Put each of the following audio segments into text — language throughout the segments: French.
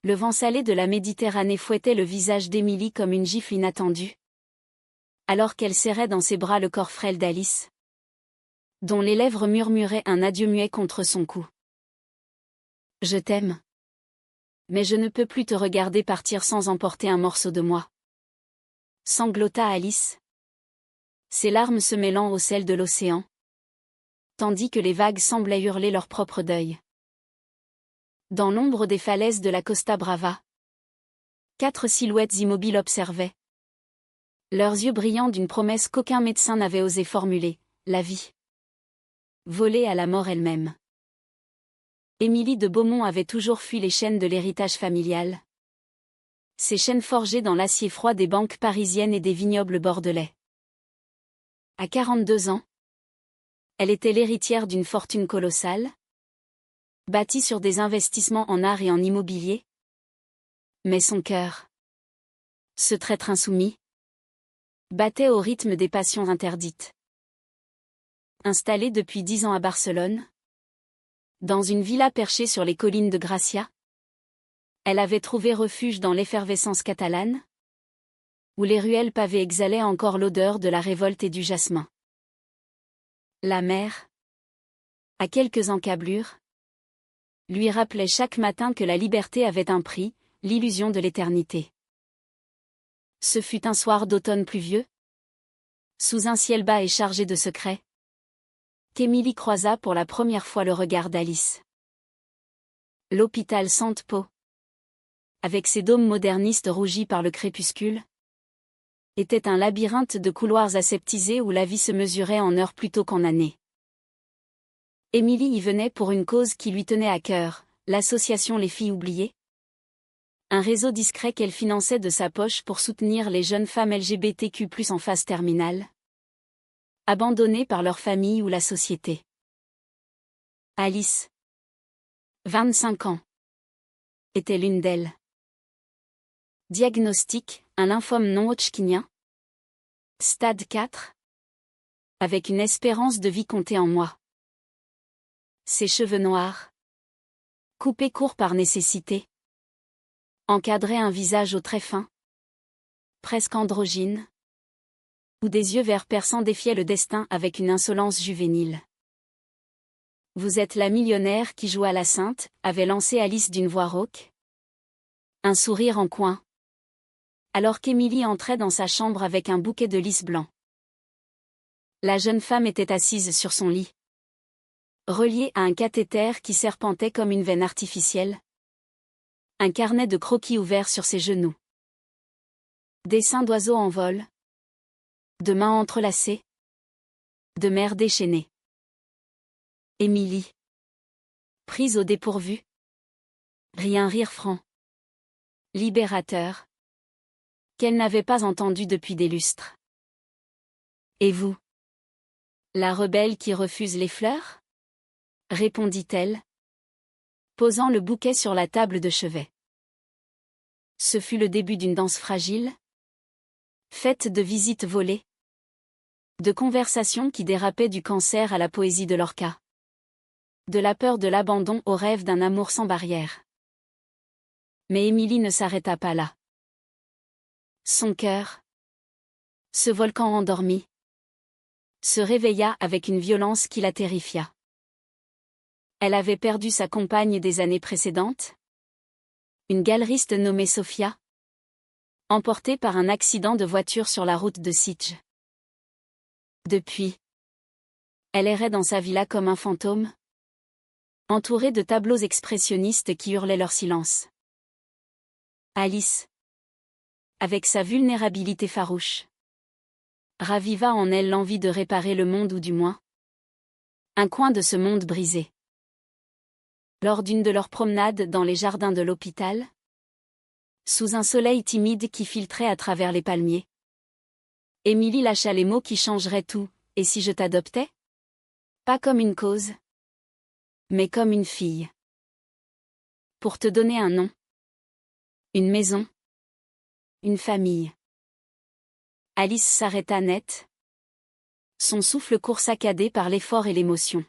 Le vent salé de la Méditerranée fouettait le visage d'Émilie comme une gifle inattendue, alors qu'elle serrait dans ses bras le corps frêle d'Alice, dont les lèvres murmuraient un adieu muet contre son cou. « Je t'aime. Mais je ne peux plus te regarder partir sans emporter un morceau de moi. » Sanglota Alice, ses larmes se mêlant au sel de l'océan, tandis que les vagues semblaient hurler leur propre deuil. Dans l'ombre des falaises de la Costa Brava, 4 silhouettes immobiles observaient, leurs yeux brillants d'une promesse qu'aucun médecin n'avait osé formuler, la vie. Volée à la mort elle-même. Émilie de Beaumont avait toujours fui les chaînes de l'héritage familial. Ces chaînes forgées dans l'acier froid des banques parisiennes et des vignobles bordelais. À 42 ans, elle était l'héritière d'une fortune colossale, bâtie sur des investissements en art et en immobilier. Mais son cœur, ce traître insoumis, battait au rythme des passions interdites. Installée depuis 10 ans à Barcelone, dans une villa perchée sur les collines de Gracia, elle avait trouvé refuge dans l'effervescence catalane, où les ruelles pavées exhalaient encore l'odeur de la révolte et du jasmin. La mer, à quelques encablures, lui rappelait chaque matin que la liberté avait un prix, l'illusion de l'éternité. Ce fut un soir d'automne pluvieux, sous un ciel bas et chargé de secrets, qu'Émilie croisa pour la première fois le regard d'Alice. L'hôpital Sainte-Pau, avec ses dômes modernistes rougis par le crépuscule, était un labyrinthe de couloirs aseptisés où la vie se mesurait en heures plutôt qu'en années. Émilie y venait pour une cause qui lui tenait à cœur, l'association Les Filles Oubliées. Un réseau discret qu'elle finançait de sa poche pour soutenir les jeunes femmes LGBTQ+ en phase terminale, abandonnées par leur famille ou la société. Alice, 25 ans, était l'une d'elles. Diagnostic, un lymphome non-Hodgkinien. Stade 4. Avec une espérance de vie comptée en mois. Ses cheveux noirs, coupés courts par nécessité, encadraient un visage aux traits fins, presque androgyne, où des yeux verts perçants défiaient le destin avec une insolence juvénile. « Vous êtes la millionnaire qui joue à la sainte », avait lancé Alice d'une voix rauque. Un sourire en coin, alors qu'Émilie entrait dans sa chambre avec un bouquet de lys blanc. La jeune femme était assise sur son lit, reliée à un cathéter qui serpentait comme une veine artificielle. Un carnet de croquis ouvert sur ses genoux. Dessins d'oiseaux en vol. De mains entrelacées. De mers déchaînées. Émilie, prise au dépourvu. Rien rire franc. Libérateur. Qu'elle n'avait pas entendu depuis des lustres. Et vous? La rebelle qui refuse les fleurs? Répondit-elle, posant le bouquet sur la table de chevet. Ce fut le début d'une danse fragile, faite de visites volées, de conversations qui dérapaient du cancer à la poésie de Lorca, de la peur de l'abandon au rêve d'un amour sans barrière. Mais Émilie ne s'arrêta pas là. Son cœur, ce volcan endormi, se réveilla avec une violence qui la terrifia. Elle avait perdu sa compagne des années précédentes, une galeriste nommée Sophia, emportée par un accident de voiture sur la route de Sitges. Depuis, elle errait dans sa villa comme un fantôme, entourée de tableaux expressionnistes qui hurlaient leur silence. Alice, avec sa vulnérabilité farouche, raviva en elle l'envie de réparer le monde ou du moins un coin de ce monde brisé. Lors d'une de leurs promenades dans les jardins de l'hôpital, sous un soleil timide qui filtrait à travers les palmiers, Émilie lâcha les mots qui changeraient tout. « Et si je t'adoptais ? Pas comme une cause, mais comme une fille. Pour te donner un nom, une maison, une famille. » Alice s'arrêta net, son souffle court saccadé par l'effort et l'émotion.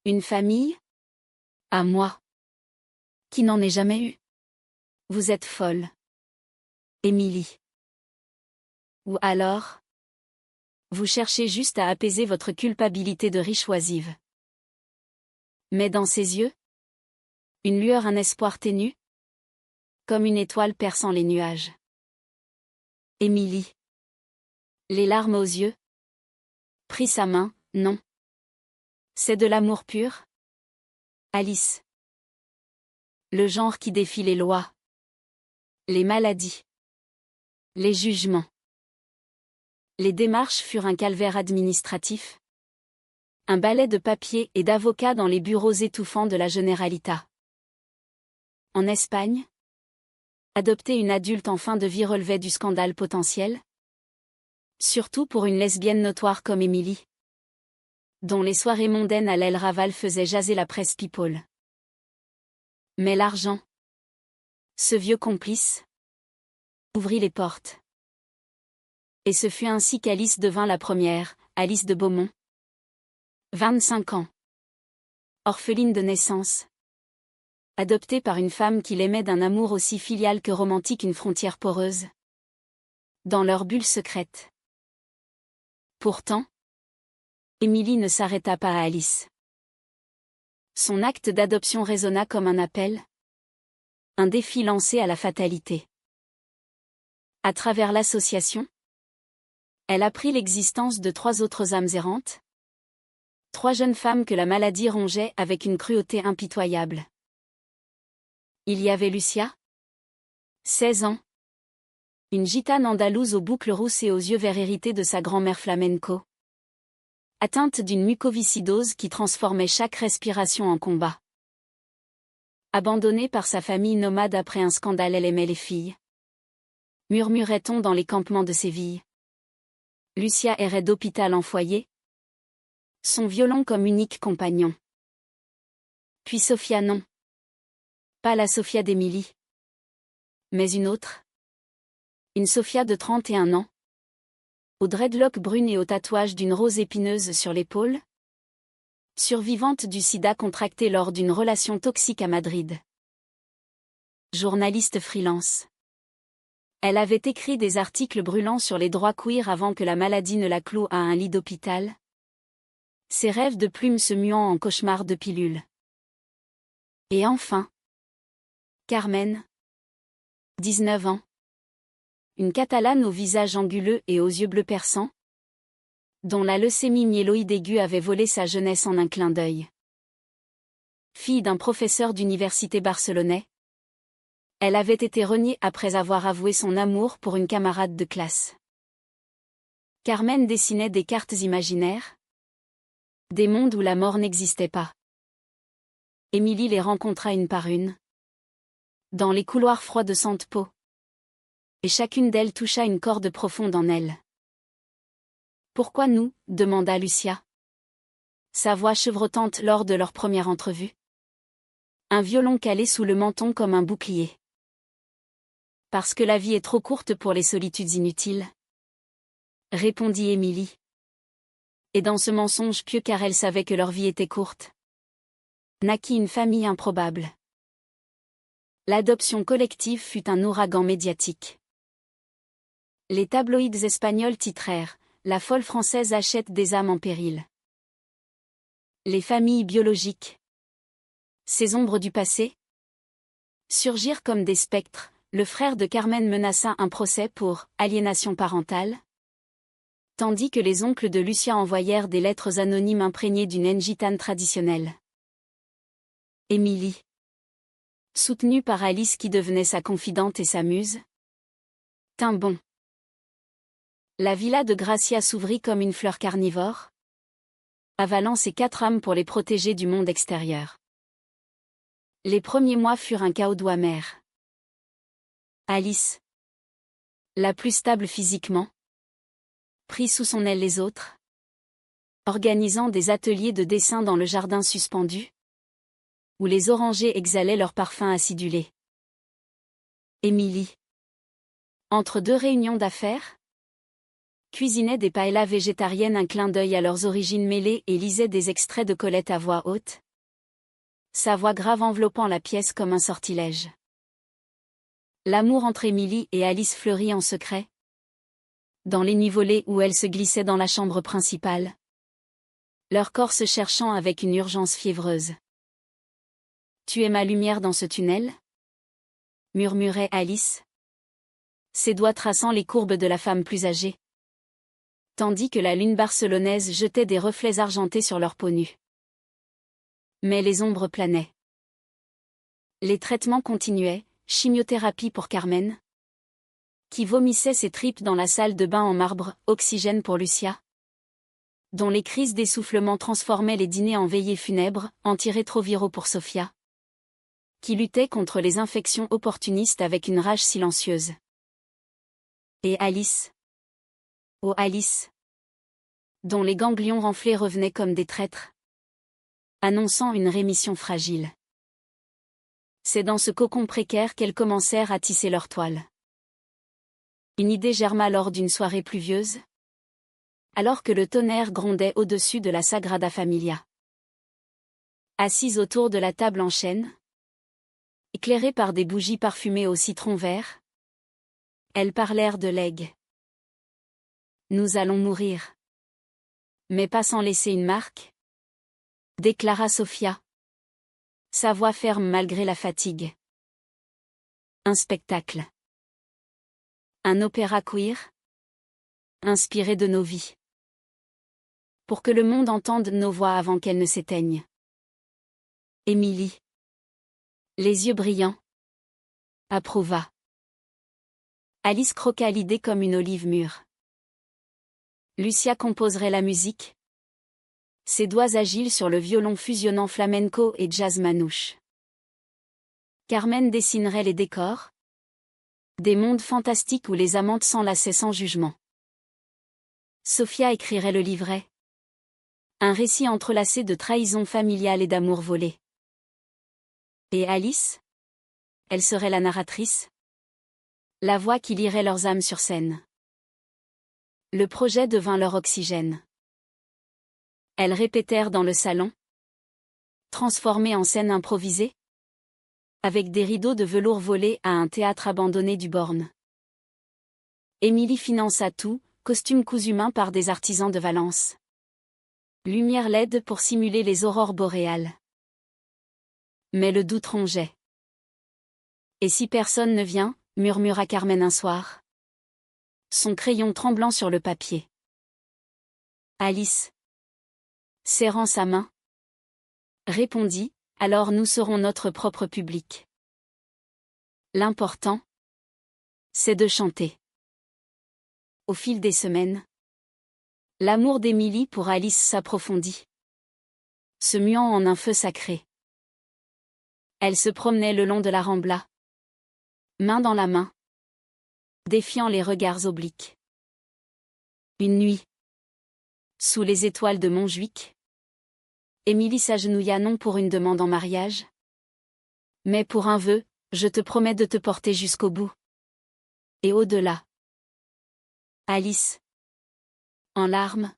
Une famille ? À moi. Qui n'en ait jamais eu? Vous êtes folle. Émilie. Ou alors? Vous cherchez juste à apaiser votre culpabilité de riche oisive. Mais dans ses yeux? Une lueur, un espoir ténu? Comme une étoile perçant les nuages. Émilie. Les larmes aux yeux? Pris sa main, non. C'est de l'amour pur? Alice. Le genre qui défie les lois. Les maladies. Les jugements. Les démarches furent un calvaire administratif. Un balai de papier et d'avocats dans les bureaux étouffants de la Generalitat. En Espagne? Adopter une adulte en fin de vie relevait du scandale potentiel? Surtout pour une lesbienne notoire comme Émilie, dont les soirées mondaines à l'aile Raval faisaient jaser la presse people. Mais l'argent, ce vieux complice, ouvrit les portes. Et ce fut ainsi qu'Alice devint la première, Alice de Beaumont. 25 ans. Orpheline de naissance. Adoptée par une femme qui l'aimait d'un amour aussi filial que romantique, une frontière poreuse. Dans leur bulle secrète. Pourtant, Émilie ne s'arrêta pas à Alice. Son acte d'adoption résonna comme un appel. Un défi lancé à la fatalité. À travers l'association, elle apprit l'existence de 3 autres âmes errantes. 3 jeunes femmes que la maladie rongeait avec une cruauté impitoyable. Il y avait Lucia, 16 ans. Une gitane andalouse aux boucles rousses et aux yeux verts hérités de sa grand-mère flamenco. Atteinte d'une mucoviscidose qui transformait chaque respiration en combat. Abandonnée par sa famille nomade après un scandale, elle aimait les filles. Murmurait-on dans les campements de Séville. Lucia errait d'hôpital en foyer. Son violon comme unique compagnon. Puis Sophia, non. Pas la Sophia d'Émilie. Mais une autre. Une Sophia de 31 ans. Aux dreadlocks brunes et au tatouage d'une rose épineuse sur l'épaule. Survivante du sida contracté lors d'une relation toxique à Madrid. Journaliste freelance. Elle avait écrit des articles brûlants sur les droits queer avant que la maladie ne la cloue à un lit d'hôpital. Ses rêves de plumes se muant en cauchemars de pilules. Et enfin, Carmen. 19 ans. Une Catalane au visage anguleux et aux yeux bleus perçants, dont la leucémie myéloïde aiguë avait volé sa jeunesse en un clin d'œil. Fille d'un professeur d'université barcelonais, elle avait été reniée après avoir avoué son amour pour une camarade de classe. Carmen dessinait des cartes imaginaires, des mondes où la mort n'existait pas. Émilie les rencontra une par une, dans les couloirs froids de Sante-Pau. Et chacune d'elles toucha une corde profonde en elle. Pourquoi nous? Demanda Lucia. Sa voix chevrotante lors de leur première entrevue. Un violon calé sous le menton comme un bouclier. Parce que la vie est trop courte pour les solitudes inutiles. Répondit Émilie. Et dans ce mensonge pieux car elle savait que leur vie était courte, naquit une famille improbable. L'adoption collective fut un ouragan médiatique. Les tabloïds espagnols titrèrent « La folle française achète des âmes en péril ». Les familles biologiques. Ces ombres du passé surgirent comme des spectres. Le frère de Carmen menaça un procès pour « aliénation parentale », tandis que les oncles de Lucia envoyèrent des lettres anonymes imprégnées d'une haine gitane traditionnelle. Émilie. Soutenue par Alice qui devenait sa confidente et sa muse, tint bon. La villa de Gracia s'ouvrit comme une fleur carnivore, avalant ses 4 âmes pour les protéger du monde extérieur. Les premiers mois furent un chaos doux amer. Alice, la plus stable physiquement, prit sous son aile les autres, organisant des ateliers de dessin dans le jardin suspendu, où les orangers exhalaient leur parfum acidulé. Émilie, entre 2 réunions d'affaires, cuisinait des paellas végétariennes, un clin d'œil à leurs origines mêlées, et lisait des extraits de Colette à voix haute. sa voix grave enveloppant la pièce comme un sortilège. L'amour entre Émilie et Alice fleurit en secret. Dans les nuits volées où elles se glissaient dans la chambre principale. Leur corps se cherchant avec une urgence fiévreuse. « Tu es ma lumière dans ce tunnel ?» murmurait Alice. Ses doigts traçant les courbes de la femme plus âgée. Tandis que la lune barcelonaise jetait des reflets argentés sur leur peau nue. Mais les ombres planaient. Les traitements continuaient, chimiothérapie pour Carmen, qui vomissait ses tripes dans la salle de bain en marbre, oxygène pour Lucia, dont les crises d'essoufflement transformaient les dîners en veillées funèbres, antirétroviraux pour Sofia, qui luttait contre les infections opportunistes avec une rage silencieuse. Et Alice. Oh Alice, dont les ganglions renflés revenaient comme des traîtres, annonçant une rémission fragile. C'est dans ce cocon précaire qu'elles commencèrent à tisser leur toile. Une idée germa lors d'une soirée pluvieuse, alors que le tonnerre grondait au-dessus de la Sagrada Familia. Assises autour de la table en chêne, éclairées par des bougies parfumées au citron vert, elles parlèrent de legs. Nous allons mourir. Mais pas sans laisser une marque, déclara Sofia. Sa voix ferme malgré la fatigue. Un spectacle. Un opéra queer, inspiré de nos vies. Pour que le monde entende nos voix avant qu'elles ne s'éteignent. Émilie, les yeux brillants, approuva. Alice croqua l'idée comme une olive mûre. Lucia composerait la musique. Ses doigts agiles sur le violon fusionnant flamenco et jazz manouche. Carmen dessinerait les décors. Des mondes fantastiques où les amantes s'enlaçaient sans jugement. Sofia écrirait le livret. Un récit entrelacé de trahison familiale et d'amour volé. Et Alice? Elle serait la narratrice. La voix qui lirait leurs âmes sur scène. Le projet devint leur oxygène. Elles répétèrent dans le salon. Transformé en scène improvisée. Avec des rideaux de velours volés à un théâtre abandonné du Born. Émilie finança tout, costumes cousus main par des artisans de Valence. Lumière LED pour simuler les aurores boréales. Mais le doute rongeait. Et si personne ne vient, murmura Carmen un soir. Son crayon tremblant sur le papier. Alice, serrant sa main, répondit, alors nous serons notre propre public. L'important, c'est de chanter. Au fil des semaines, l'amour d'Émilie pour Alice s'approfondit, se muant en un feu sacré. Elle se promenait le long de la Rambla, main dans la main, défiant les regards obliques. Une nuit, sous les étoiles de Montjuic, Émilie s'agenouilla non pour une demande en mariage, mais pour un vœu, je te promets de te porter jusqu'au bout. Et au-delà. Alice, en larmes,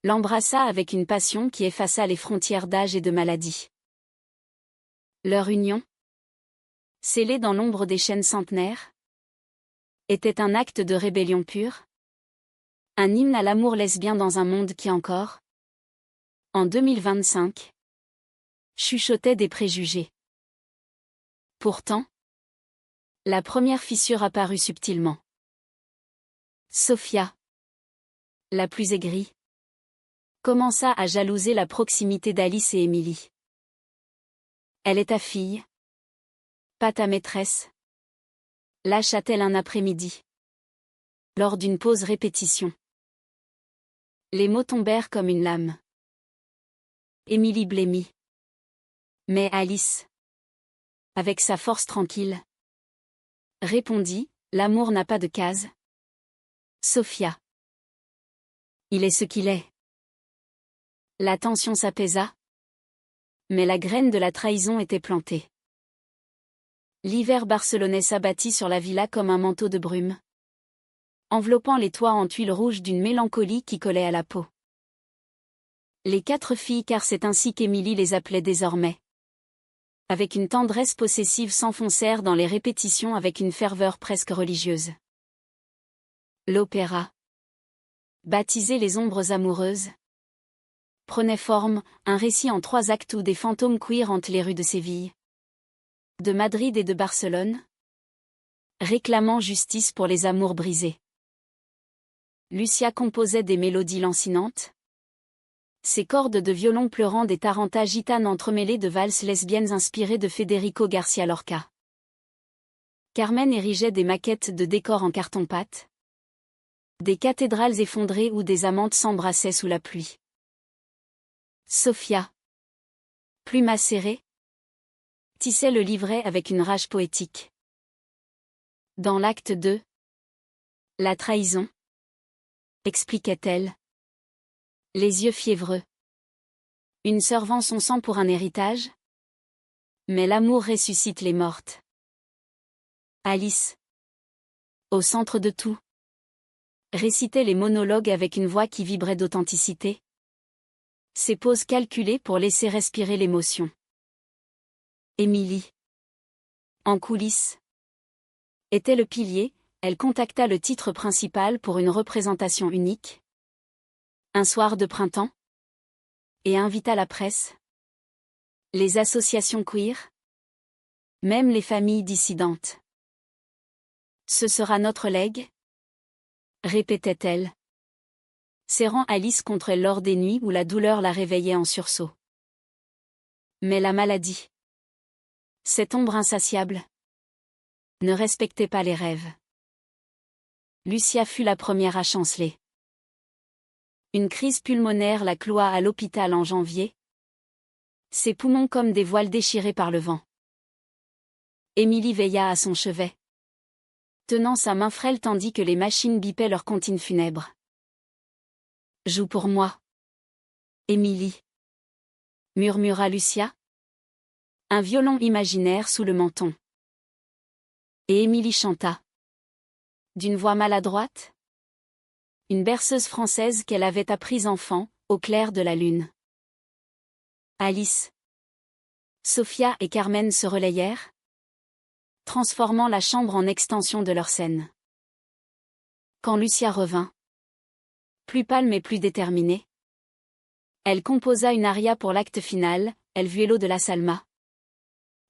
l'embrassa avec une passion qui effaça les frontières d'âge et de maladie. Leur union, scellée dans l'ombre des chênes centenaires, était un acte de rébellion pure, un hymne à l'amour lesbien dans un monde qui encore, en 2025, chuchotait des préjugés. Pourtant, la première fissure apparut subtilement. Sofia, la plus aigrie, commença à jalouser la proximité d'Alice et Émilie. Elle est ta fille, pas ta maîtresse. Lâcha-t-elle un après-midi, lors d'une pause répétition. Les mots tombèrent comme une lame. Émilie blêmit. Mais Alice, avec sa force tranquille, répondit, l'amour n'a pas de case. Sofia. Il est ce qu'il est. La tension s'apaisa. Mais la graine de la trahison était plantée. L'hiver barcelonais s'abattit sur la villa comme un manteau de brume, enveloppant les toits en tuiles rouges d'une mélancolie qui collait à la peau. Les 4 filles, car c'est ainsi qu'Émilie les appelait désormais, Avec une tendresse possessive s'enfoncèrent dans les répétitions avec une ferveur presque religieuse. L'opéra, baptisé Les Ombres amoureuses, prenait forme, un récit en 3 actes où des fantômes queer hantent les rues de Séville, de Madrid et de Barcelone, réclamant justice pour les amours brisés. Lucia composait des mélodies lancinantes, ses cordes de violon pleurant des tarantas gitanes entremêlées de valses lesbiennes inspirées de Federico Garcia Lorca. Carmen érigeait des maquettes de décors en carton-pâte, des cathédrales effondrées où des amantes s'embrassaient sous la pluie. Sofia, plus macérée, tissait le livret avec une rage poétique. Dans l'acte 2, la trahison, expliquait-elle, les yeux fiévreux. Une sœur vend son sang pour un héritage? Mais l'amour ressuscite les mortes. Alice, au centre de tout, récitait les monologues avec une voix qui vibrait d'authenticité. Ses pauses calculées pour laisser respirer l'émotion. Émilie, en coulisses, était le pilier. Elle contacta le titre principal pour une représentation unique, un soir de printemps, et invita la presse, les associations queer, même les familles dissidentes. Ce sera notre legs, répétait-elle, serrant Alice contre elle lors des nuits où la douleur la réveillait en sursaut. Mais la maladie, cette ombre insatiable, ne respectait pas les rêves. Lucia fut la première à chanceler. Une crise pulmonaire la cloua à l'hôpital en janvier. Ses poumons comme des voiles déchirés par le vent. Émilie veilla à son chevet, tenant sa main frêle tandis que les machines bipaient leurs comptines funèbres. Joue pour moi, Émilie, murmura Lucia. Un violon imaginaire sous le menton. Et Émilie chanta. D'une voix maladroite, une berceuse française qu'elle avait apprise enfant, au clair de la lune. Alice, Sofia et Carmen se relayèrent, transformant la chambre en extension de leur scène. Quand Lucia revint, plus pâle mais plus déterminée, elle composa une aria pour l'acte final, El Vuelo de la Salma.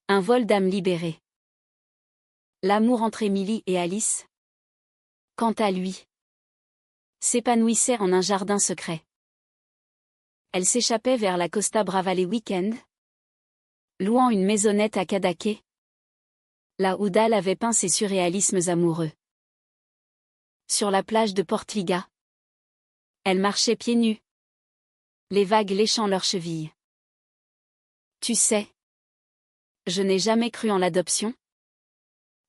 Un vol d'âme libérée. L'amour entre Émilie et Alice, quant à lui, s'épanouissait en un jardin secret. Elle s'échappait vers la Costa Brava les week-ends, louant une maisonnette à Cadaqués, là où Dahl avait peint ses surréalismes amoureux. Sur la plage de Portliga, elle marchait pieds nus, les vagues léchant leurs chevilles. Tu sais, je n'ai jamais cru en l'adoption,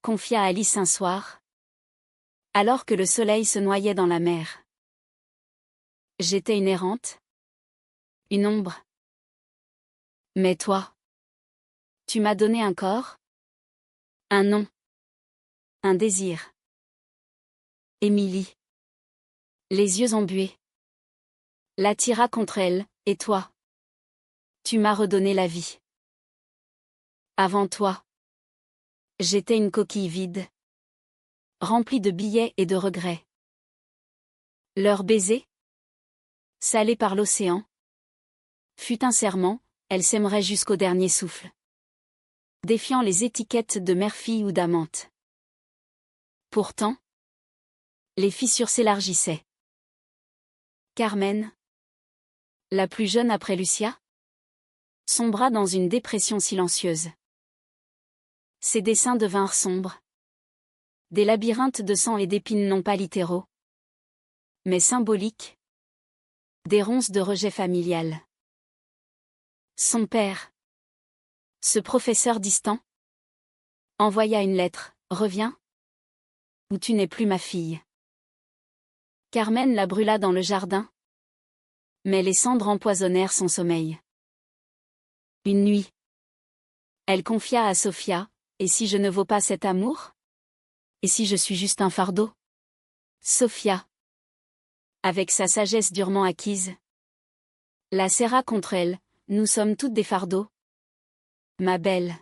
confia Alice un soir, alors que le soleil se noyait dans la mer. J'étais une errante, une ombre. Mais toi, tu m'as donné un corps, un nom, un désir. Émilie, les yeux embués, l'attira contre elle, et toi, tu m'as redonné la vie. Avant toi, j'étais une coquille vide, remplie de billets et de regrets. Leur baiser, salé par l'océan, fut un serment, elle s'aimerait jusqu'au dernier souffle, défiant les étiquettes de mère-fille ou d'amante. Pourtant, les fissures s'élargissaient. Carmen, la plus jeune après Lucia, sombra dans une dépression silencieuse. Ses dessins devinrent sombres. Des labyrinthes de sang et d'épines non pas littéraux, mais symboliques. Des ronces de rejet familial. Son père, ce professeur distant, envoya une lettre, reviens, ou tu n'es plus ma fille. Carmen la brûla dans le jardin, mais les cendres empoisonnèrent son sommeil. Une nuit, elle confia à Sofia, et si je ne vaux pas cet amour? Et si je suis juste un fardeau? Sofia, avec sa sagesse durement acquise, la serra contre elle, nous sommes toutes des fardeaux. Ma belle.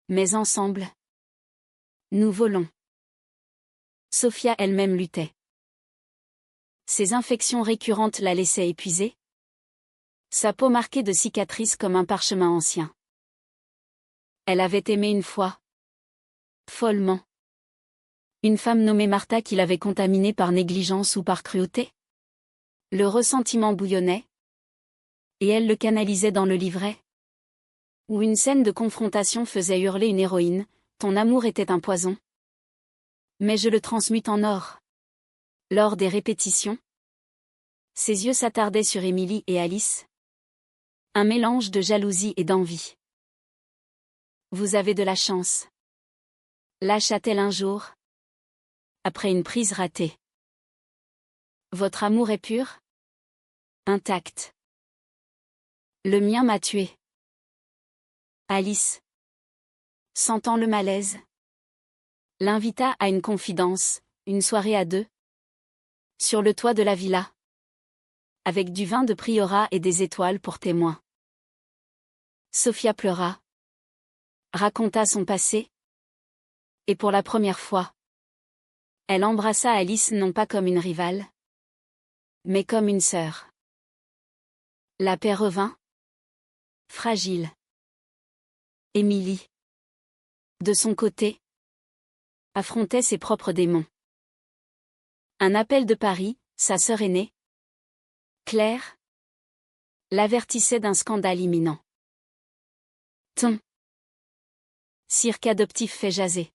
Mais ensemble, nous volons. Sophia elle-même luttait. Ses infections récurrentes la laissaient épuisée. Sa peau marquée de cicatrices comme un parchemin ancien. Elle avait aimé une fois. Follement. Une femme nommée Martha qui l'avait contaminée par négligence ou par cruauté. Le ressentiment bouillonnait. Et elle le canalisait dans le livret. Où une scène de confrontation faisait hurler une héroïne, ton amour était un poison. Mais je le transmute en or. Lors des répétitions, ses yeux s'attardaient sur Émilie et Alice. Un mélange de jalousie et d'envie. Vous avez de la chance. Lâcha-t-elle un jour. Après une prise ratée. Votre amour est pur? Intact. Le mien m'a tué. Alice, sentant le malaise, l'invita à une confidence, une soirée à deux. Sur le toit de la villa. Avec du vin de priorat et des étoiles pour témoins. Sophia pleura. Raconta son passé. Et pour la première fois, elle embrassa Alice non pas comme une rivale, mais comme une sœur. La paix revint. Fragile. Émilie, de son côté, affrontait ses propres démons. Un appel de Paris, sa sœur aînée, Claire, l'avertissait d'un scandale imminent. Ton cirque adoptif fait jaser.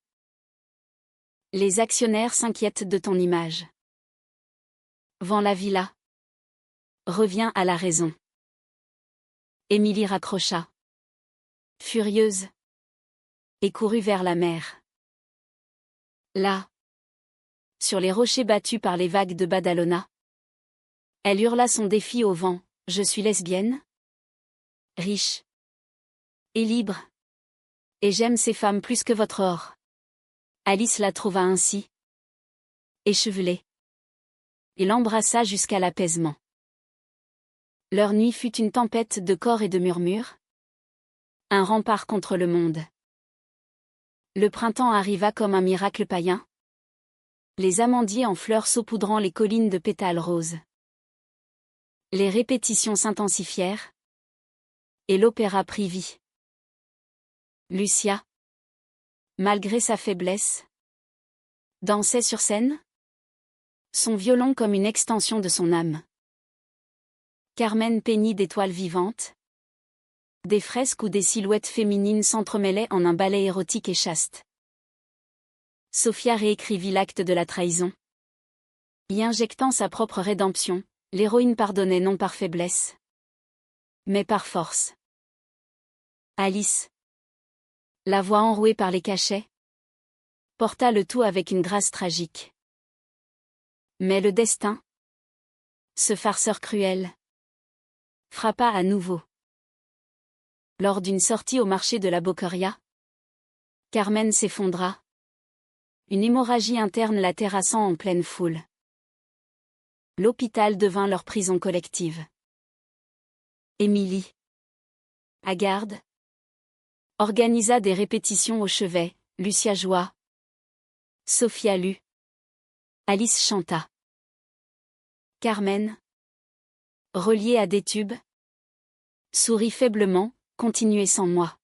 Les actionnaires s'inquiètent de ton image. Vends la villa. Reviens à la raison. Émilie raccrocha. Furieuse. Et courut vers la mer. Là. Sur les rochers battus par les vagues de Badalona. Elle hurla son défi au vent. Je suis lesbienne. Riche. Et libre. Et j'aime ces femmes plus que votre or. Alice la trouva ainsi. Échevelée. Et l'embrassa jusqu'à l'apaisement. Leur nuit fut une tempête de corps et de murmures. Un rempart contre le monde. Le printemps arriva comme un miracle païen. Les amandiers en fleurs saupoudrant les collines de pétales roses. Les répétitions s'intensifièrent. Et l'opéra prit vie. Lucia, malgré sa faiblesse, dansait sur scène. Son violon comme une extension de son âme. Carmen peignit d'étoiles vivantes. Des fresques où des silhouettes féminines s'entremêlaient en un ballet érotique et chaste. Sophia réécrivit l'acte de la trahison. Y injectant sa propre rédemption, l'héroïne pardonnait non par faiblesse, mais par force. Alice, la voix enrouée par les cachets, porta le tout avec une grâce tragique. Mais le destin, ce farceur cruel, frappa à nouveau. Lors d'une sortie au marché de la Boqueria, Carmen s'effondra. Une hémorragie interne la terrassant en pleine foule. L'hôpital devint leur prison collective. Émilie, hagarde, organisa des répétitions au chevet. Lucia joua. Sophia lut. Alice chanta. Carmen, reliée à des tubes, sourit faiblement. Continuez sans moi.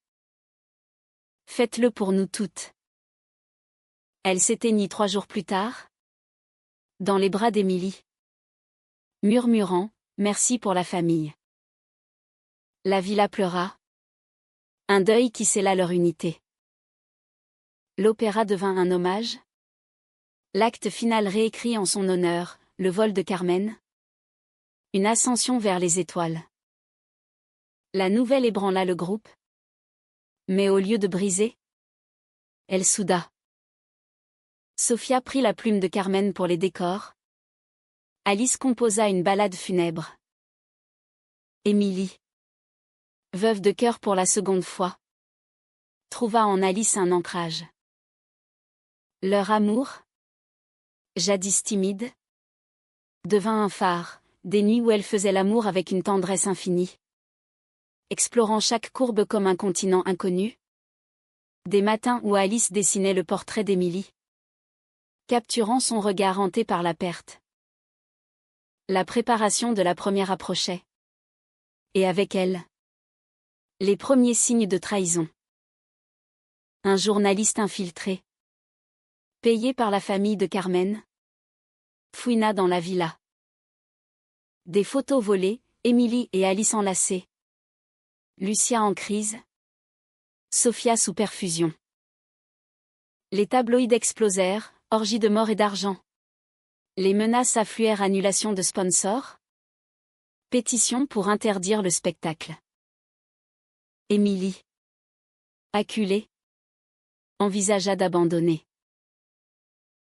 Faites-le pour nous toutes. Elle s'éteignit 3 jours plus tard. Dans les bras d'Émilie. Murmurant, merci pour la famille. La villa pleura. Un deuil qui scella leur unité. L'opéra devint un hommage. L'acte final réécrit en son honneur, le vol de Carmen. Une ascension vers les étoiles. La nouvelle ébranla le groupe. Mais au lieu de briser, elle souda. Sophia prit la plume de Carmen pour les décors. Alice composa une ballade funèbre. Émilie, veuve de cœur pour la seconde fois, trouva en Alice un ancrage. Leur amour, jadis timide, devint un phare, des nuits où elle faisait l'amour avec une tendresse infinie. explorant chaque courbe comme un continent inconnu. Des matins où Alice dessinait le portrait d'Emily, capturant son regard hanté par la perte. La préparation de la première approchait. Et avec elle, les premiers signes de trahison. Un journaliste infiltré, payé par la famille de Carmen, fouina dans la villa. Des photos volées, Emily et Alice enlacées. Lucia en crise. Sofia sous perfusion. Les tabloïds explosèrent, orgie de mort et d'argent. Les menaces affluèrent, annulation de sponsors. Pétition pour interdire le spectacle. Emily, acculée, envisagea d'abandonner.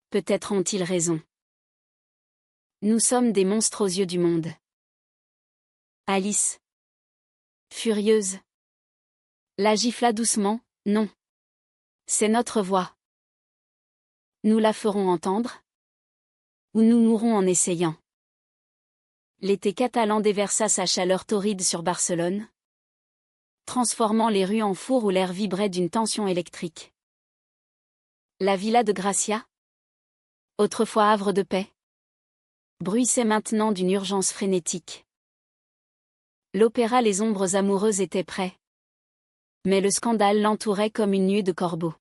Peut-être ont-ils raison. Nous sommes des monstres aux yeux du monde. Alice, furieuse, la gifla doucement. Non. C'est notre voix. Nous la ferons entendre, ou nous mourrons en essayant. L'été catalan déversa sa chaleur torride sur Barcelone, transformant les rues en four où l'air vibrait d'une tension électrique. La villa de Gracia, autrefois havre de paix, bruissait maintenant d'une urgence frénétique. L'opéra Les Ombres Amoureuses était prêt. Mais le scandale l'entourait comme une nuée de corbeaux.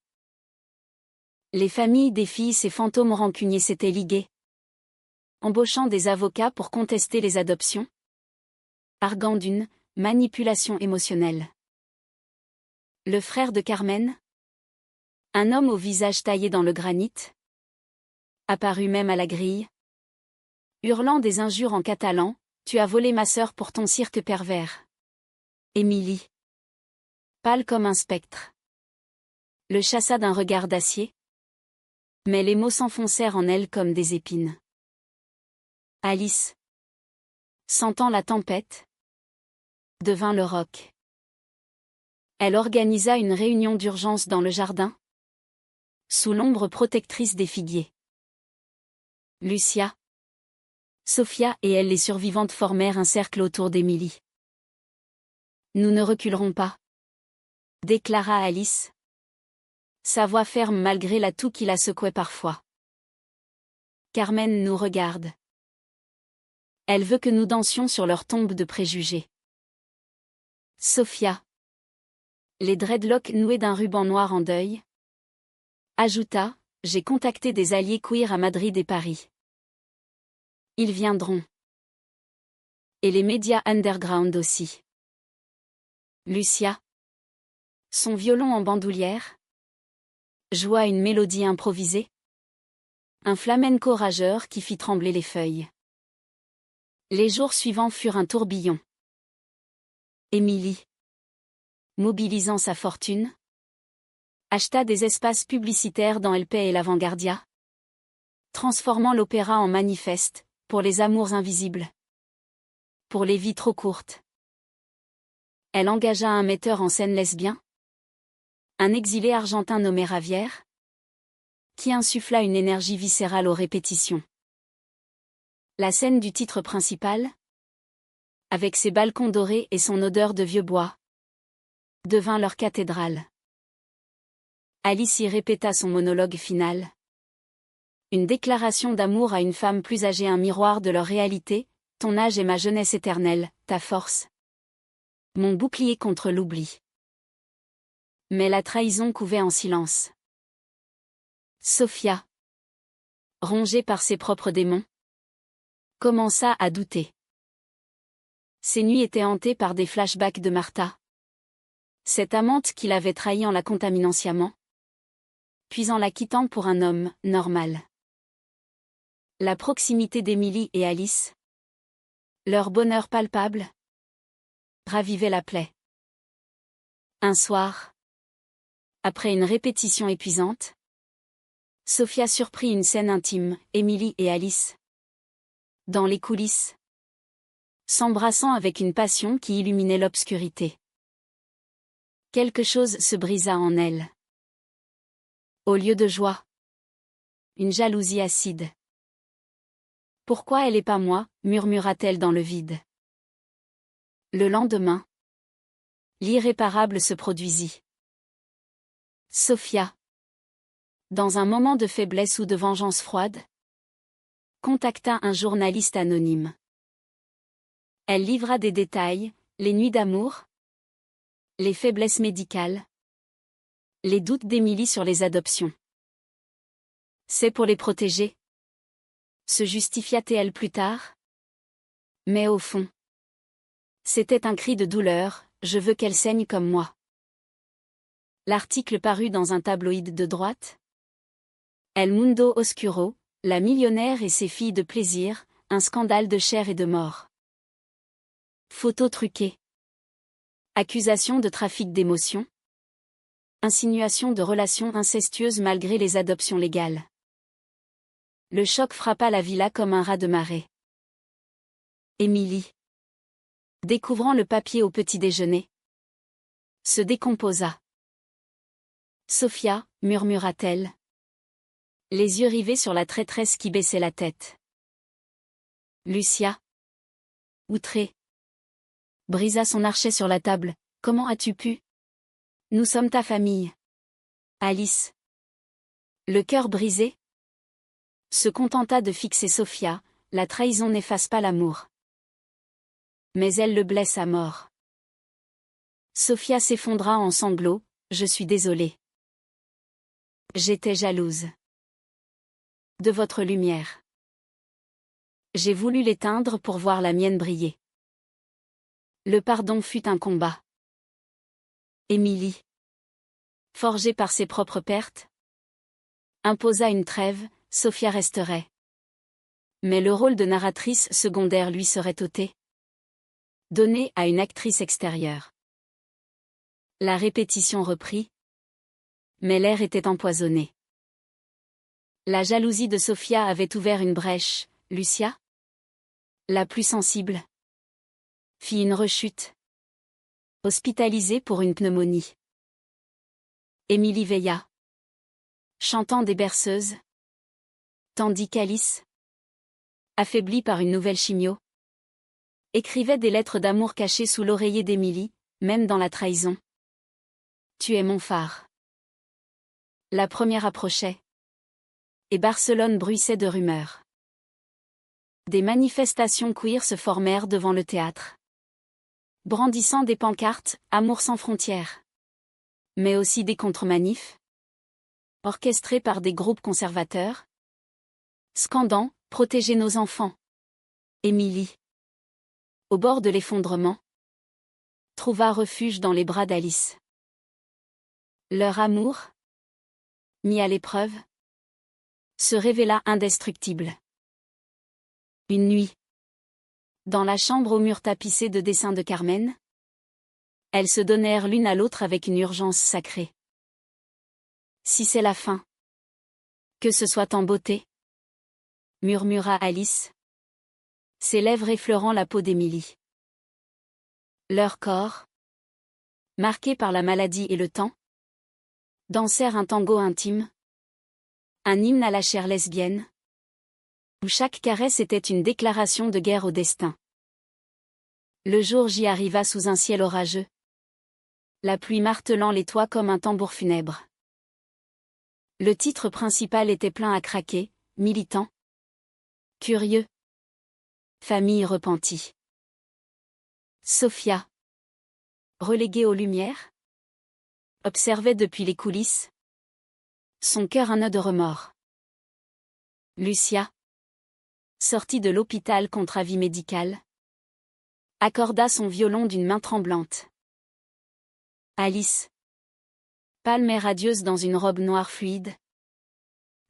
Les familles des filles, ces fantômes rancuniers, s'étaient liguées, embauchant des avocats pour contester les adoptions, arguant d'une manipulation émotionnelle. Le frère de Carmen, un homme au visage taillé dans le granit, apparut même à la grille, hurlant des injures en catalan. Tu as volé ma sœur pour ton cirque pervers. Emily, pâle comme un spectre, le chassa d'un regard d'acier, mais les mots s'enfoncèrent en elle comme des épines. Alice, sentant la tempête, devint le roc. Elle organisa une réunion d'urgence dans le jardin, sous l'ombre protectrice des figuiers. Lucia, Sofia et elle, les survivantes, formèrent un cercle autour d'Emily. Nous ne reculerons pas, déclara Alice, sa voix ferme malgré la toux qui la secouait parfois. Carmen nous regarde. Elle veut que nous dansions sur leur tombe de préjugés. Sofia, les dreadlocks noués d'un ruban noir en deuil, ajouta, j'ai contacté des alliés queer à Madrid et Paris. Ils viendront. Et les médias underground aussi. Lucia, son violon en bandoulière, joua une mélodie improvisée. Un flamenco rageur qui fit trembler les feuilles. Les jours suivants furent un tourbillon. Emily, mobilisant sa fortune, acheta des espaces publicitaires dans El Pais et l'Avanguardia, transformant l'opéra en manifeste, pour les amours invisibles. Pour les vies trop courtes. Elle engagea un metteur en scène lesbien, un exilé argentin nommé Ravière, qui insuffla une énergie viscérale aux répétitions. La scène du titre principal, avec ses balcons dorés et son odeur de vieux bois, devint leur cathédrale. Alice y répéta son monologue final. Une déclaration d'amour à une femme plus âgée, un miroir de leur réalité, ton âge est ma jeunesse éternelle, ta force. Mon bouclier contre l'oubli. Mais la trahison couvait en silence. Sofia, rongée par ses propres démons, commença à douter. Ses nuits étaient hantées par des flashbacks de Martha, cette amante qui l'avait trahie en la contaminant sciemment, puis en la quittant pour un homme normal. La proximité d'Emily et Alice, leur bonheur palpable, ravivait la plaie. Un soir, après une répétition épuisante, Sofia surprit une scène intime, Emily et Alice, dans les coulisses, s'embrassant avec une passion qui illuminait l'obscurité. Quelque chose se brisa en elle. Au lieu de joie, une jalousie acide. Pourquoi elle et pas moi, murmura-t-elle dans le vide. Le lendemain, L'irréparable se produisit. Sophia, dans un moment de faiblesse ou de vengeance froide, contacta un journaliste anonyme. Elle livra des détails, les nuits d'amour, les faiblesses médicales, les doutes d'Émilie sur les adoptions. C'est pour les protéger, se justifia-t-elle plus tard. Mais au fond, c'était un cri de douleur, je veux qu'elle saigne comme moi. L'article parut dans un tabloïd de droite. El Mundo Oscuro, la millionnaire et ses filles de plaisir, un scandale de chair et de mort. Photos truquées. Accusation de trafic d'émotions. Insinuation de relations incestueuses malgré les adoptions légales. Le choc frappa la villa comme un raz de marée. Émilie, découvrant le papier au petit déjeuner, se décomposa. Sophia, murmura-t-elle, les yeux rivés sur la traîtresse qui baissait la tête. Lucia, outrée, brisa son archet sur la table. Comment as-tu pu? Nous sommes ta famille. Alice, le cœur brisé, se contenta de fixer Sophia. La trahison n'efface pas l'amour. Mais elle le blesse à mort. Sophia s'effondra en sanglots. Je suis désolée. J'étais jalouse de votre lumière. J'ai voulu l'éteindre pour voir la mienne briller. Le pardon fut un combat. Émilie, forgée par ses propres pertes, imposa une trêve. Sophia resterait. Mais le rôle de narratrice secondaire lui serait ôté, donné à une actrice extérieure. La répétition reprit. Mais l'air était empoisonné. La jalousie de Sophia avait ouvert une brèche. Lucia, la plus sensible, fit une rechute. Hospitalisée pour une pneumonie. Émilie veilla, chantant des berceuses, tandis qu'Alice, affaiblie par une nouvelle chimio, écrivait des lettres d'amour cachées sous l'oreiller d'Émilie, même dans la trahison. Tu es mon phare. La première approchait. Et Barcelone bruissait de rumeurs. Des manifestations queer se formèrent devant le théâtre, brandissant des pancartes « Amour sans frontières », mais aussi des contre-manifs, orchestrés par des groupes conservateurs, scandant « Protégez nos enfants ». Émilie, au bord de l'effondrement, trouva refuge dans les bras d'Alice. Leur amour, mis à l'épreuve, se révéla indestructible. Une nuit, dans la chambre aux murs tapissés de dessins de Carmen, elles se donnèrent l'une à l'autre avec une urgence sacrée. Si c'est la fin, que ce soit en beauté, murmura Alice, ses lèvres effleurant la peau d'Émilie. Leur corps, marqués par la maladie et le temps, dansèrent un tango intime, un hymne à la chair lesbienne, où chaque caresse était une déclaration de guerre au destin. Le jour J arriva sous un ciel orageux, la pluie martelant les toits comme un tambour funèbre. Le titre principal était plein à craquer, militant, curieux, famille repentie. Sophia, reléguée aux lumières, observait depuis les coulisses, son cœur un nœud de remords. Lucia, sortie de l'hôpital contre avis médical, accorda son violon d'une main tremblante. Alice, pâle mais radieuse dans une robe noire fluide,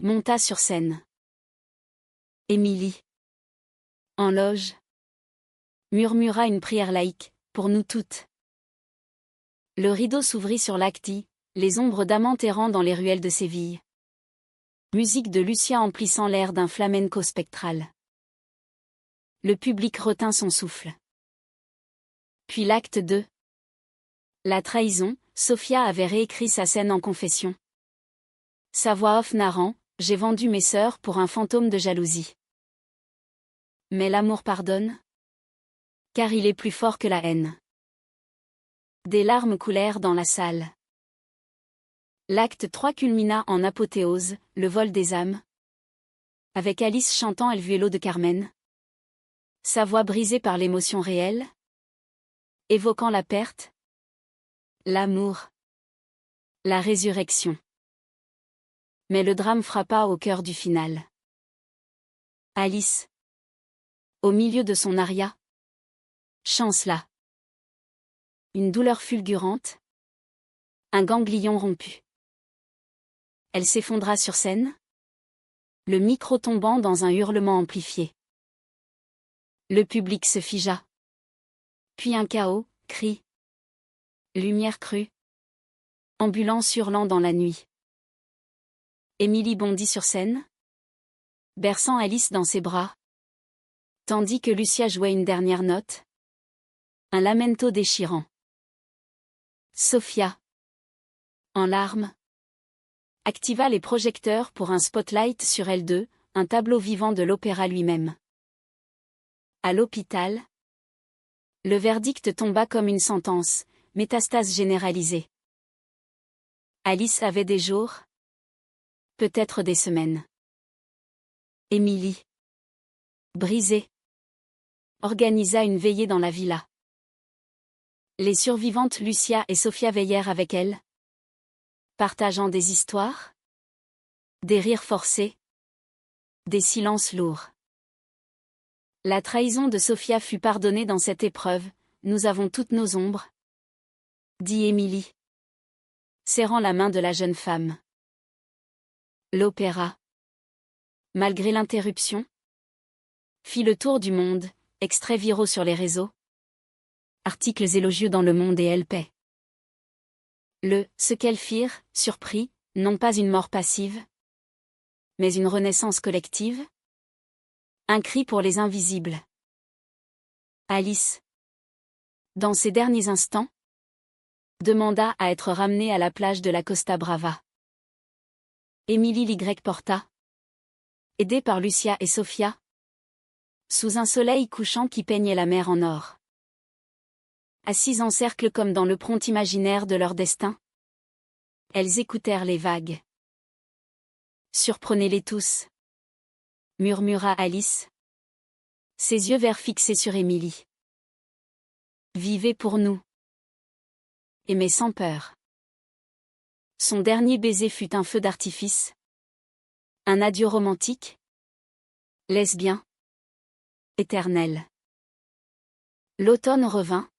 monta sur scène. Émilie, en loge, murmura une prière laïque, pour nous toutes. Le rideau s'ouvrit sur l'acti, les ombres d'amants errant dans les ruelles de Séville. Musique de Lucia emplissant l'air d'un flamenco spectral. Le public retint son souffle. Puis l'acte 2. La trahison, Sophia avait réécrit sa scène en confession. Sa voix off narrant « J'ai vendu mes sœurs pour un fantôme de jalousie. Mais l'amour pardonne, car il est plus fort que la haine. Des larmes coulèrent dans la salle. L'acte 3 culmina en apothéose, le vol des âmes. Avec Alice chantant El Vuelo de Carmen. Sa voix brisée par l'émotion réelle. Évoquant la perte. L'amour. La résurrection. Mais le drame frappa au cœur du final. Alice. Au milieu de son aria. Chancela. Une douleur fulgurante. Un ganglion rompu. Elle s'effondra sur scène. Le micro tombant dans un hurlement amplifié. Le public se figea. Puis un chaos, cris. Lumière crue. Ambulance hurlant dans la nuit. Émilie bondit sur scène. Berçant Alice dans ses bras. Tandis que Lucia jouait une dernière note. Un lamento déchirant. Sophia. En larmes. Activa les projecteurs pour un spotlight sur L2, un tableau vivant de l'opéra lui-même. À l'hôpital. Le verdict tomba comme une sentence, métastase généralisée. Alice avait des jours. Peut-être des semaines. Émilie. Brisée. Organisa une veillée dans la villa. Les survivantes Lucia et Sophia veillèrent avec elle. Partageant des histoires. Des rires forcés. Des silences lourds. La trahison de Sophia fut pardonnée dans cette épreuve, nous avons toutes nos ombres. Dit Émilie. Serrant la main de la jeune femme. L'opéra. Malgré l'interruption. Fit le tour du monde, extraits viraux sur les réseaux. Articles élogieux dans Le Monde et Elle paie. Ce qu'elles firent, surpris, non pas une mort passive, mais une renaissance collective. Un cri pour les invisibles. Alice. Dans ses derniers instants, demanda à être ramenée à la plage de la Costa Brava. Émilie l'Y porta. Aidée par Lucia et Sophia. Sous un soleil couchant qui peignait la mer en or. Assises en cercle comme dans le prompt imaginaire de leur destin. Elles écoutèrent les vagues. Surprenez-les tous. Murmura Alice. Ses yeux verts fixés sur Émilie. Vivez pour nous. Aimez sans peur. Son dernier baiser fut un feu d'artifice. Un adieu romantique. Lesbien. Éternel. L'automne revint.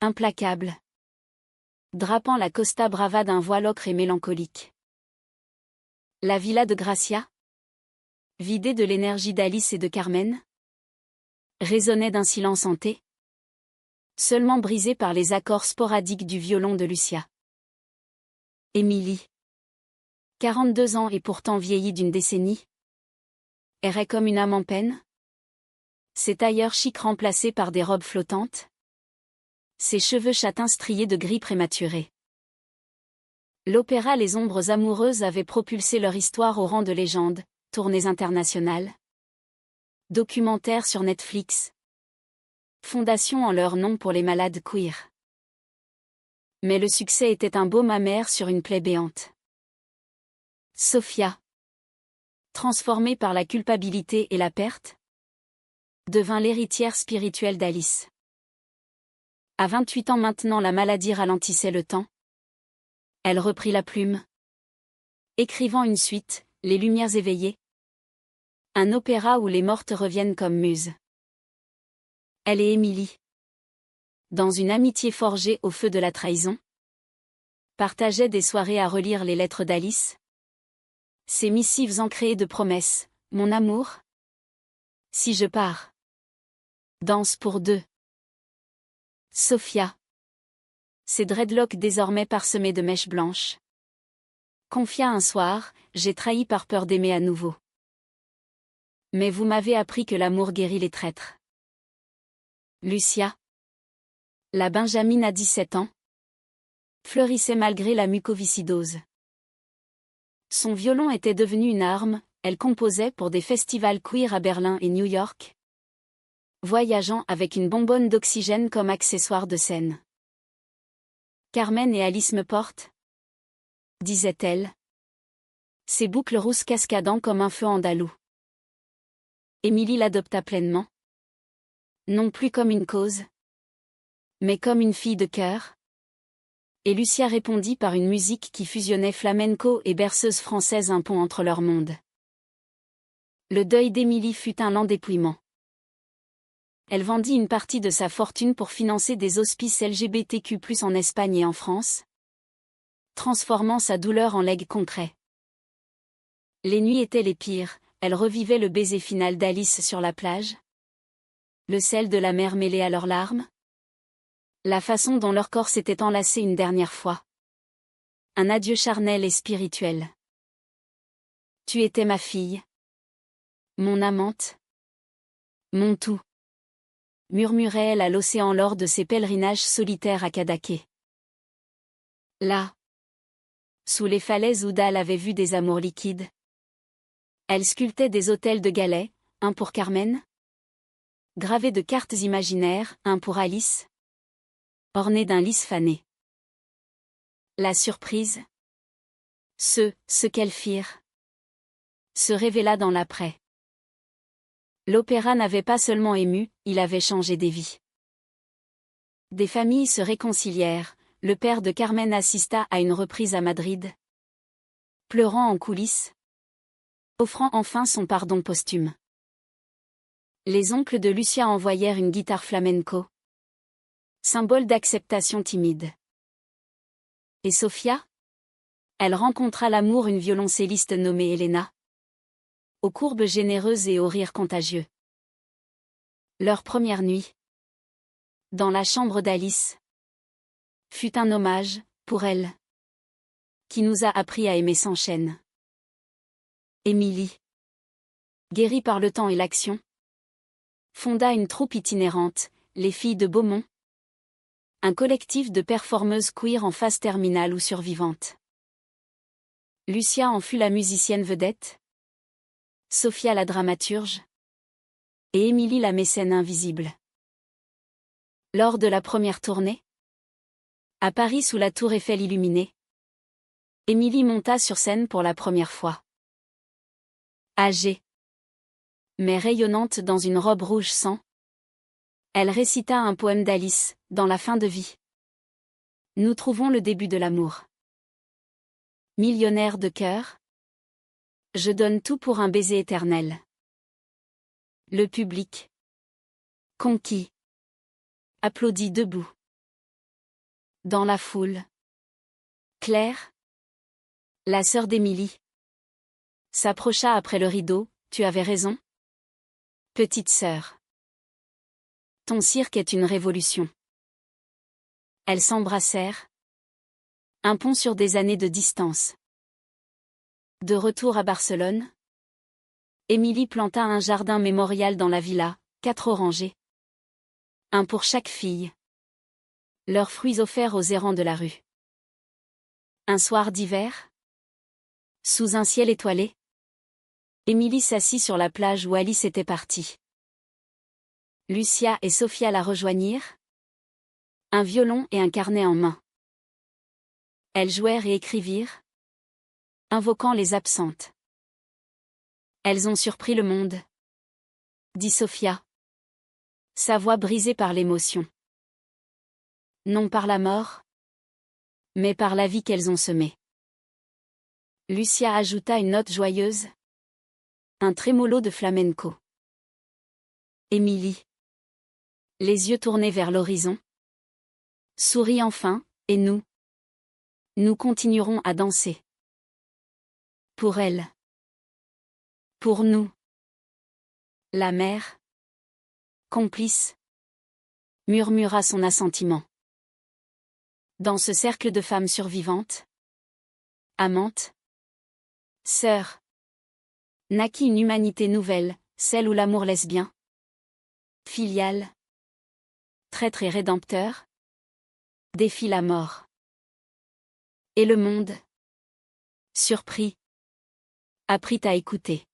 Implacable. Drapant la Costa Brava d'un voile ocre et mélancolique. La villa de Gracia. Vidée de l'énergie d'Alice et de Carmen. Résonnait d'un silence hanté. Seulement brisé par les accords sporadiques du violon de Lucia. Émilie. 42 ans et pourtant vieillie d'une décennie. Errait comme une âme en peine. Ses tailleurs chics remplacés par des robes flottantes. Ses cheveux châtains striés de gris prématuré. L'opéra Les Ombres Amoureuses avait propulsé leur histoire au rang de légende, tournées internationales. Documentaires sur Netflix. Fondation en leur nom pour les malades queer. Mais le succès était un baume amer sur une plaie béante. Sophia. Transformée par la culpabilité et la perte, devint l'héritière spirituelle d'Alice. À 28 ans maintenant la maladie ralentissait le temps. Elle reprit la plume. Écrivant une suite, Les Lumières éveillées. Un opéra où les mortes reviennent comme muses. Elle et Émilie. Dans une amitié forgée au feu de la trahison. Partageaient des soirées à relire les lettres d'Alice. Ces missives ancrées de promesses, mon amour. Si je pars. Danse pour deux. Sophia. Ses dreadlocks désormais parsemés de mèches blanches. Confia un soir, j'ai trahi par peur d'aimer à nouveau. Mais vous m'avez appris que l'amour guérit les traîtres. Lucia. La Benjamine à 17 ans. Fleurissait malgré la mucoviscidose. Son violon était devenu une arme, elle composait pour des festivals queer à Berlin et New York. Voyageant avec une bonbonne d'oxygène comme accessoire de scène. Carmen et Alice me portent, disait-elle. Ses boucles rousses cascadant comme un feu andalou. Émilie l'adopta pleinement. Non plus comme une cause, mais comme une fille de cœur. Et Lucia répondit par une musique qui fusionnait flamenco et berceuse française, un pont entre leurs mondes. Le deuil d'Émilie fut un lent dépouillement. Elle vendit une partie de sa fortune pour financer des hospices LGBTQ+ en Espagne et en France, transformant sa douleur en legs concret. Les nuits étaient les pires, elle revivait le baiser final d'Alice sur la plage, le sel de la mer mêlé à leurs larmes, la façon dont leur corps s'était enlacé une dernière fois. Un adieu charnel et spirituel. Tu étais ma fille, mon amante, mon tout, murmurait-elle à l'océan lors de ses pèlerinages solitaires à Cadaqués. Là, sous les falaises où Dal avait vu des amours liquides, elle sculptait des autels de galets, un pour Carmen, gravés de cartes imaginaires, un pour Alice, orné d'un lys fané. La surprise, ce qu'elles firent, se révéla dans l'après. L'opéra n'avait pas seulement ému, il avait changé des vies. Des familles se réconcilièrent, le père de Carmen assista à une reprise à Madrid, pleurant en coulisses, offrant enfin son pardon posthume. Les oncles de Lucia envoyèrent une guitare flamenco, symbole d'acceptation timide. Et Sofia? Elle rencontra l'amour, une violoncelliste nommée Elena, aux courbes généreuses et aux rires contagieux. Leur première nuit, dans la chambre d'Alice, fut un hommage, pour elle, qui nous a appris à aimer sans chaîne. Émilie, guérie par le temps et l'action, fonda une troupe itinérante, les Filles de Beaumont, un collectif de performeuses queer en phase terminale ou survivantes. Lucia en fut la musicienne vedette, Sofia la dramaturge, et Émilie la mécène invisible. Lors de la première tournée, à Paris sous la tour Eiffel illuminée, Émilie monta sur scène pour la première fois. Âgée, mais rayonnante dans une robe rouge sang, elle récita un poème d'Alice, dans la fin de vie. Nous trouvons le début de l'amour. Millionnaire de cœur, je donne tout pour un baiser éternel. Le public, conquis, applaudit debout. Dans la foule, Claire, la sœur d'Émilie, s'approcha après le rideau. Tu avais raison, petite sœur. Ton cirque est une révolution. Elles s'embrassèrent. Un pont sur des années de distance. De retour à Barcelone, Émilie planta un jardin mémorial dans la villa, 4 orangers. Un pour chaque fille. Leurs fruits offerts aux errants de la rue. Un soir d'hiver, sous un ciel étoilé, Émilie s'assit sur la plage où Alice était partie. Lucia et Sofia la rejoignirent, un violon et un carnet en main. Elles jouèrent et écrivirent, invoquant les absentes. Elles ont surpris le monde, dit Sofia, sa voix brisée par l'émotion. Non par la mort, mais par la vie qu'elles ont semée. Lucia ajouta une note joyeuse, un trémolo de flamenco. Émilie, les yeux tournés vers l'horizon, sourit enfin, et nous continuerons à danser. Pour elle. Pour nous. La mère, complice, murmura son assentiment. Dans ce cercle de femmes survivantes, amantes, sœurs, naquit une humanité nouvelle, celle où l'amour lesbien, filial, traître et rédempteur, défie la mort. Et le monde, surpris, apprit à écouter.